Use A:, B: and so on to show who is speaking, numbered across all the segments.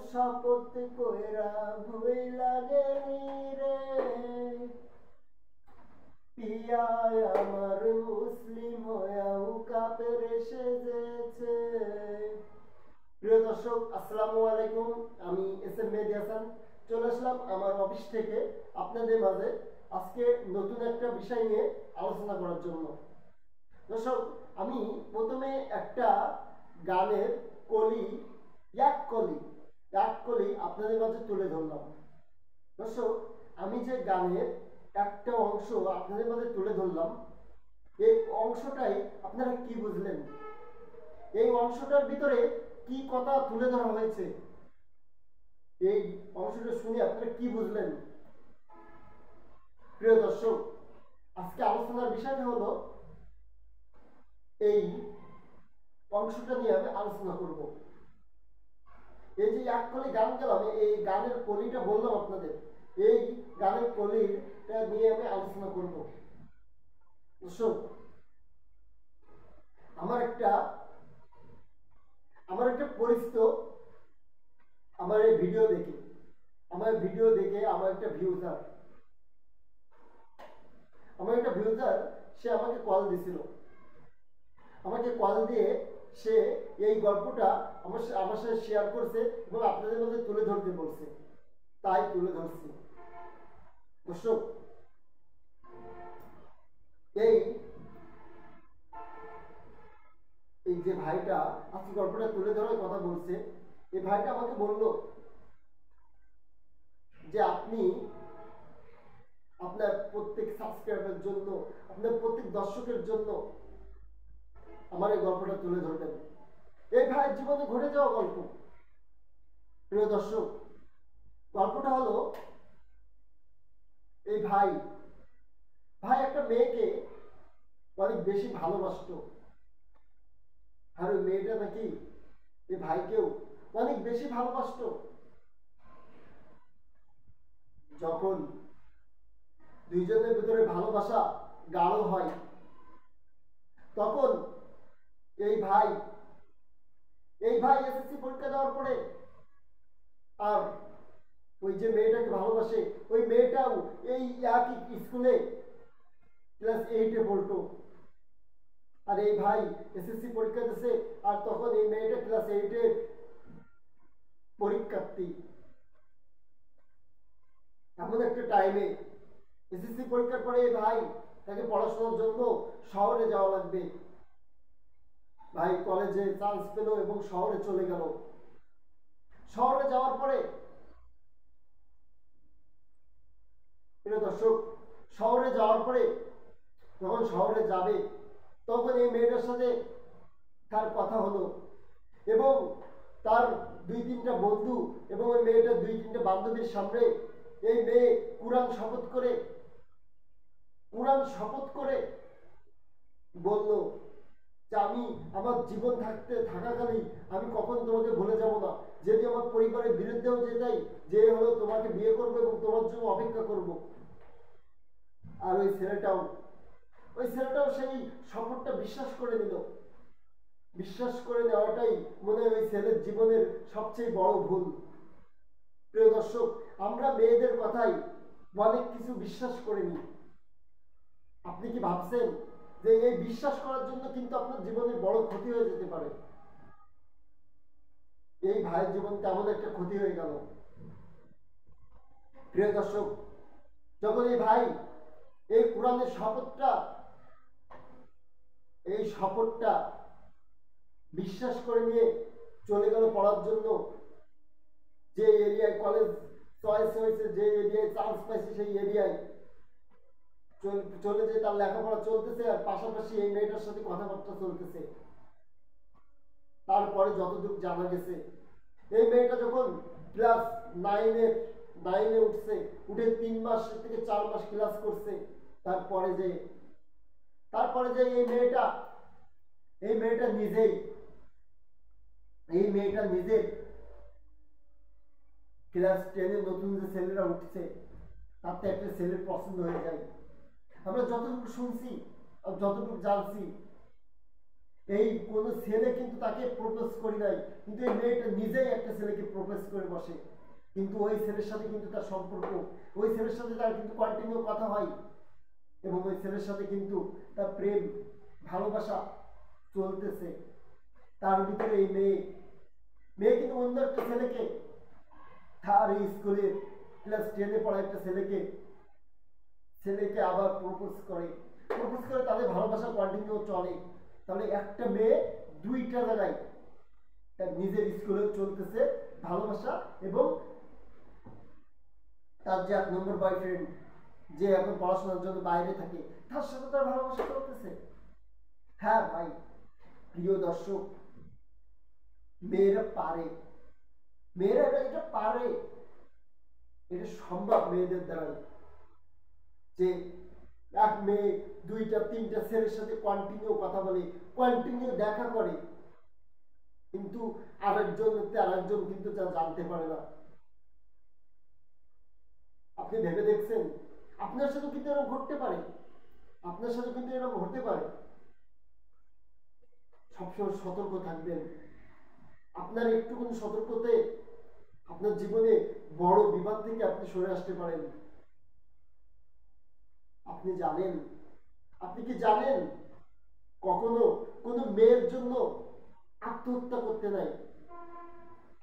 A: শপথ কইরা ভুইলা গেলি রে পিয়া আমার মুসলিম হয়েও কাফের সেজেছে। প্রিয় দর্শক, আসসালামু আলাইকুম। আমি এস এম মেহেদী হাসান চলে আসলাম আমার অফিস থেকে আপনাদের মাঝে আজকে নতুন একটা বিষয় নিয়ে আলোচনা করার জন্য। দর্শক, আমি প্রথমে একটা গানের কলি এক কলি আপনাদের মাঝে তুলে ধরলাম। দর্শক, আমি যে গানের একটা অংশ আপনাদের মাঝে তুলে ধরলাম, এই অংশটাই আপনারা কি বুঝলেন? এই অংশটার ভিতরে কি কথা তুলে ধরা হয়েছে? এই অংশটা শুনে আপনারা কি বুঝলেন? প্রিয় দর্শক, আজকে আলোচনার বিষয়টা হলো এই অংশটা নিয়ে আমি আলোচনা করব। এই যে এক কলি গান গেলাম, এই গানের কলিটা বললাম আপনাদের, এই গানের কলিটা নিয়ে আমি আলোচনা করব। দর্শক, আমার একটা পরিচিত আমার এই ভিডিও দেখে আমার একটা ভিউজার সে আমাকে কল দিছিল। আমাকে কল দিয়ে সে এই গল্পটা আমার সাথে শেয়ার করছে এবং আপনাদের মধ্যে তুলে ধরতে বলছে, তাই তুলে ধরছি। দর্শক, এই যে ভাইটা আজকে গল্পটা তুলে ধরার কথা বলছে, এই ভাইটা আমাকে বলল যে আপনি আপনার প্রত্যেক সাবস্ক্রাইবারের জন্য, আপনার প্রত্যেক দর্শকের জন্য আমার এই গল্পটা তুলে ধরবেন। এই ভাইয়ের জীবনে ঘটে যাওয়া গল্প। প্রিয় দর্শক, গল্পটা হলো এই ভাই একটা মেয়েকে অনেক বেশি ভালোবাসতো, আর ওই মেয়েটা নাকি এই ভাইকেও অনেক বেশি ভালোবাসতো। যখন দুইজনের ভিতরে ভালোবাসা গাঢ় হয়, তখন এই ভাই এসএসসি পরীক্ষা দেওয়ার পরে আর ওই যে মেয়েটাকে ভালোবাসে ওই মেয়েটাও এই একই স্কুলে ক্লাস 8-এ পড়তো। আর এই ভাই এসএসসি পরীক্ষা দিছে, আর তখন এই মেয়েটা ক্লাস 8-এর পরীক্ষার্থী। এমন একটা টাইমে এসএসসি পরীক্ষার পরে এই ভাই তাকে পড়াশোনার জন্য শহরে যাওয়া লাগবে। ভাই কলেজে চান্স পেল এবং শহরে চলে গেল। শহরে যাওয়ার পরে প্রিয় দর্শক, শহরে যাওয়ার পরে যখন শহরে যাবে, তখন এই মেয়েটার সাথে তার কথা হলো এবং তার 2-3টা বন্ধু এবং ওই মেয়েটার 2-3টা বান্ধবীর সামনে এই মেয়ে কোরআন শপথ করে বলল যে আমি আমার জীবন থাকাকালীন আমি কখন তোমাকে ভুলে যাব না। যদি আমার পরিবারের বিরুদ্ধেও যেটাই যে হলো তোমাকে বিয়ে করবো এবং তোমার জন্য অপেক্ষা করব। আর ওই ছেলেটাও সেই শপথটা বিশ্বাস করে নিল। বিশ্বাস করে নেওয়াটাই মনে হয় ওই ছেলের জীবনের সবচেয়ে বড় ভুল। প্রিয় দর্শক, আমরা মেয়েদের কথাই অনেক কিছু বিশ্বাস করে নিই। আপনি কি ভাবছেন যে এই বিশ্বাস করার জন্য কিন্তু আপনার জীবনে বড় ক্ষতি হয়ে যেতে পারে? এই ভাইয়ের জীবন তেমন একটা ক্ষতি হয়ে গেল। প্রিয় দর্শক, যখন এই ভাই এই কোরআনের শপথটা বিশ্বাস করে নিয়ে চলে গেল পড়ার জন্য, যে এরিয়ায় কলেজ চয়েস হয়েছে, যে এরিয়ায় চান্স পাইছে সেই এরিয়ায় চলে যে তার লেখাপড়া চলতেছে, আর পাশাপাশি এই মেয়েটার সাথে কথাবার্তা চলতেছে। তারপরে যতদূর জানা গেছে, এই মেয়েটা যখন ক্লাস 9-এ উঠছে, উঠে 3 মাস থেকে 4 মাস ক্লাস করছে, তারপরে যে এই মেয়েটা নিজে ক্লাস 10-এ নতুন যে ছেলেরা উঠছে, তাতে একটা ছেলের পছন্দ হয়ে যায়। আমরা যতটুকু শুনছি আর যতটুকু জানছি, এই কোন ছেলে কিন্তু তাকে প্রপোজ করে নাই, কিন্তু এই মেয়েটা নিজেই একটা ছেলেকে প্রপোজ করে বসে, কিন্তু ওই ছেলের সাথে কিন্তু তার সম্পর্ক, ওই ছেলের সাথে তার কিন্তু কন্টিনিউ কথা হয়, এবং ওই ছেলের সাথে কিন্তু তার প্রেম ভালোবাসা চলতেছে। তার ভিতরে এই মেয়ে মেয়ে কিন্তু অন্য একটা ছেলেকে, তার এই স্কুলের ক্লাস 10-এ পড়া একটা ছেলেকে ছেলেকে আবার প্রপোজ করে, তাদের ভালোবাসা কন্টিনিউ চলে। তাহলে একটা মেয়ে দুইটা জায়গায় তার নিজের স্কুলে চলতেছে ভালোবাসা, এবং তার যে 1 নম্বর বয়ফ্রেন্ড, যে এখন পড়াশোনার জন্য বাইরে থাকে, তার সাথে তার ভালোবাসা চলতেছে। হ্যাঁ ভাই, প্রিয় দর্শক, মেয়েরা পারে, মেয়েরা এটা পারে, এটা সম্ভব মেয়েদের দ্বারা, যে এক মেয়ে 2-3টা ছেলের সাথে কন্টিনিউ কথা বলে, কন্টিনিউ দেখা করে, কিন্তু আরেকজন কিন্তু জানতে পারে না। আপনি ভেবে দেখছেন? আপনার সাথে কিন্তু এরকম ঘটতে পারে, আপনার সাথে কিন্তু এরকম হতে পারে। সবসময় সতর্ক থাকবেন। আপনার একটুখানি সতর্কতে আপনার জীবনে বড় বিপদ থেকে আপনি সরে আসতে পারেন। আপনি জানেন, আপনি কি জানেন, কখনো কোনো মেয়ের জন্য আত্মহত্যা করতে নাই,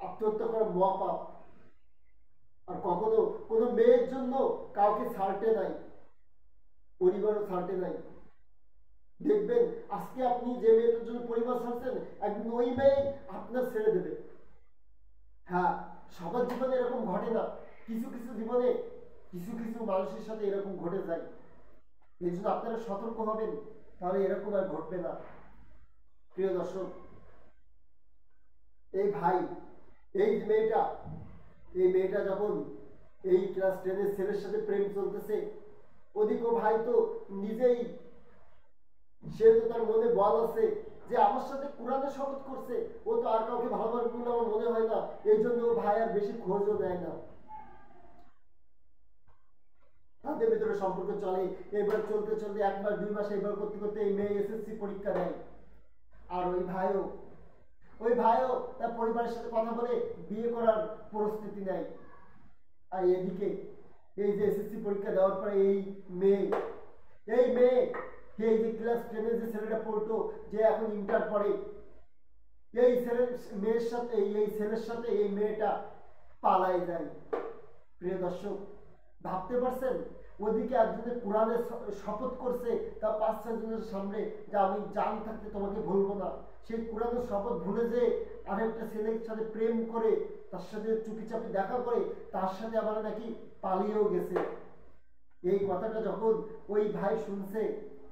A: আত্মহত্যা করা মহাপাপ। আর কখনো কোনো মেয়ের জন্য কাউকে ছাড়তে নাই, পরিবারও ছাড়তে নাই। দেখবেন আজকে আপনি যে মেয়েটার জন্য পরিবার ছাড়ছেন, একদিন ওই মেয়ে আপনার ছেড়ে দেবে। হ্যাঁ, সবার জীবনে এরকম ঘটে না, কিছু কিছু জীবনে কিছু কিছু মানুষের সাথে এরকম ঘটে যায়। এই জন্য আপনারা সতর্ক হবেন, তাহলে এরকম আর ঘটবে না। প্রিয় দর্শক, এই ভাই, এই মেয়েটা যখন এই ক্লাস 10-এর ছেলের সাথে প্রেম চলতেছে, ওদিকে ভাই তো নিজেই, সে তো তার মনে বল আছে যে আমার সাথে কোরআনে শপথ করছে, ও তো আর কাউকে ভালোবাসবে বলে আমার মনে হয় না, এই জন্য ও ভাই আর বেশি খোঁজও দেয় না। তাদের ভিতরে সম্পর্ক চলে, এবার চলতে চলতে 1 মাস 2 মাস এবার করতে করতে এই মেয়ে এসএসসি পরীক্ষা দেয়। আর ওই ভাইও তার পরিবারের সাথে কথা বলে বিয়ে করার প্রস্তুতি নেয়। আর এদিকে এই যে এসএসসি পরীক্ষা দেওয়ার পরে মেয়ে এই যে ক্লাস 10-এ যে ছেলেটা পড়তো, যে এখন ইন্টার পড়ে, এই ছেলের সাথে এই মেয়েটা পালায় যায়। প্রিয় দর্শক, ভাবতে পারছেন, ওদিকে একজনের কোরআনে শপথ করছে তার 5-6 জনের সামনে যে আমি জান থাকতে তোমাকে ভুলবো না, সেই কোরআনের শপথ ভুলে যে আরেকটা ছেলের সাথে প্রেম করে, তার সাথে চুপিচাপি দেখা করে, তার সাথে আবার নাকি পালিয়েও গেছে। এই কথাটা যখন ওই ভাই শুনছে,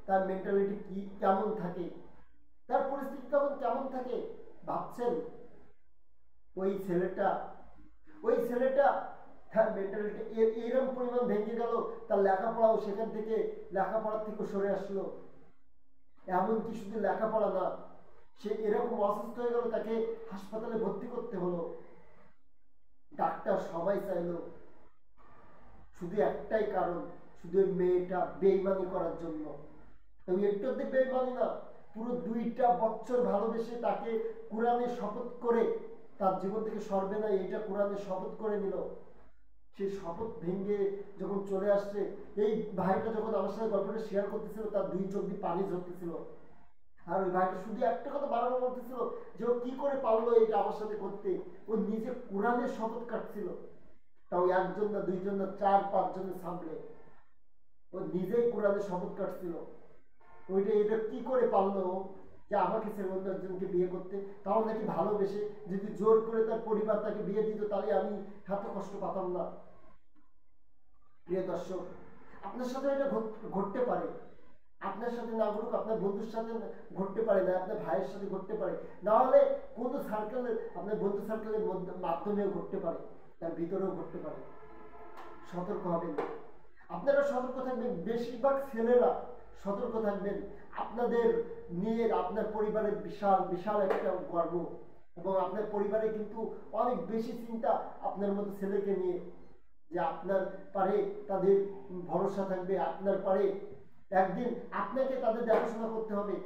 A: তার মেন্টালিটি কেমন থাকে, তার পরিস্থিতি তখন কেমন থাকে ভাবছেন? ওই ছেলেটা তার মেন্টালিটি এরকম পরিমাণ ভেঙে গেল, তার লেখাপড়াও সেখান থেকে, লেখাপড়ার থেকে সরে আসলো। এমনকি শুধু লেখাপড়া না, সে এরকম অসুস্থ হয়ে গেল, তাকে হাসপাতালে ভর্তি করতে হলো। ডাক্তার সবাই চাইলো, শুধু একটাই কারণ, শুধু ওই মেয়েটা বেইমানি করার জন্য। তবে একটু বেইমানি না, পুরো 2টা বছর ভালোবেসে তাকে কোরআনে শপথ করে, তার জীবন থেকে সরবে না এইটা কোরআনে শপথ করে নিল। সেই শপথ ভেঙে যখন চলে আসছে, এই ভাইটা যখন আমার সাথে গল্পটা শেয়ার করতেছিল, তার 2 চোখ দিয়ে পানি ঝরতেছিল। আর ওই ভাইটা শুধু একটা কথা বারবার বলতেছিল যে ও কি করে পারলো এটা আমার সাথে করতে। ও নিজে কোরআনের শপথ কাটছিল, তাও 1 জন না 2 জন না 4-5 জনের সামনে ও নিজেই কোরআনের শপথ কাটছিল। এটা কি করে পারলো যে আমাকে ছেড়ে অন্য একজনকে বিয়ে করতে, তাও নাকি ভালোবেসে। যদি জোর করে তার পরিবার তাকে বিয়ে দিত, তাহলে আমি এত কষ্ট পাতাম না। প্রিয় দর্শক, আপনার সাথে এটা ঘটতে পারে, আপনার সাথে না ঘটুক, আপনার বন্ধুর সাথে ঘটতে পারে, না আপনার ভাইয়ের সাথে ঘটতে পারে, না হলে কোনো সার্কেলের, আপনার বন্ধু সার্কেলের মাধ্যমেও ঘটতে পারে, তার ভিতরেও ঘটতে পারে। সতর্ক হবেন, আপনারা সতর্ক থাকবেন। বেশিরভাগ ছেলেরা সতর্ক থাকবেন। আপনাদের নিয়ে আপনার পরিবারের বিশাল বিশাল একটা গর্ব, এবং আপনার পরিবারে কিন্তু অনেক বেশি চিন্তা আপনার মতো ছেলেকে নিয়ে, যে আপনার পারে তাদের ভরসা থাকবে, আপনার পারে একদিন আপনাকে তাদের দেখাশোনা করতে হবে।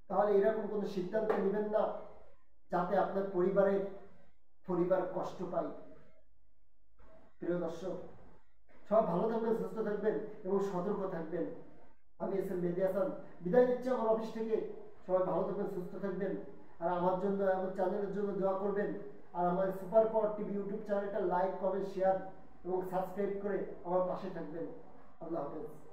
A: তাহলে এরকম কোনো সিদ্ধান্ত নেবেন না যাতে আপনার পরিবার কষ্ট পায়। প্রিয় দর্শক, সব ভালো থাকবেন, সুস্থ থাকবেন এবং সতর্ক থাকবেন। আমি এসএম মেহেদী হাসান বিদায় নিচ্ছি আমার অফিস থেকে। সবাই ভালো থাকবেন, সুস্থ থাকবেন, আর আমার জন্য, আমার চ্যানেলের জন্য দোয়া করবেন। আর আমার সুপার পাওয়ার টিভি ইউটিউব চ্যানেলটা লাইক, কমেন্ট, শেয়ার এবং সাবস্ক্রাইব করে আমার পাশে থাকবেন। আল্লাহ হাফেজ।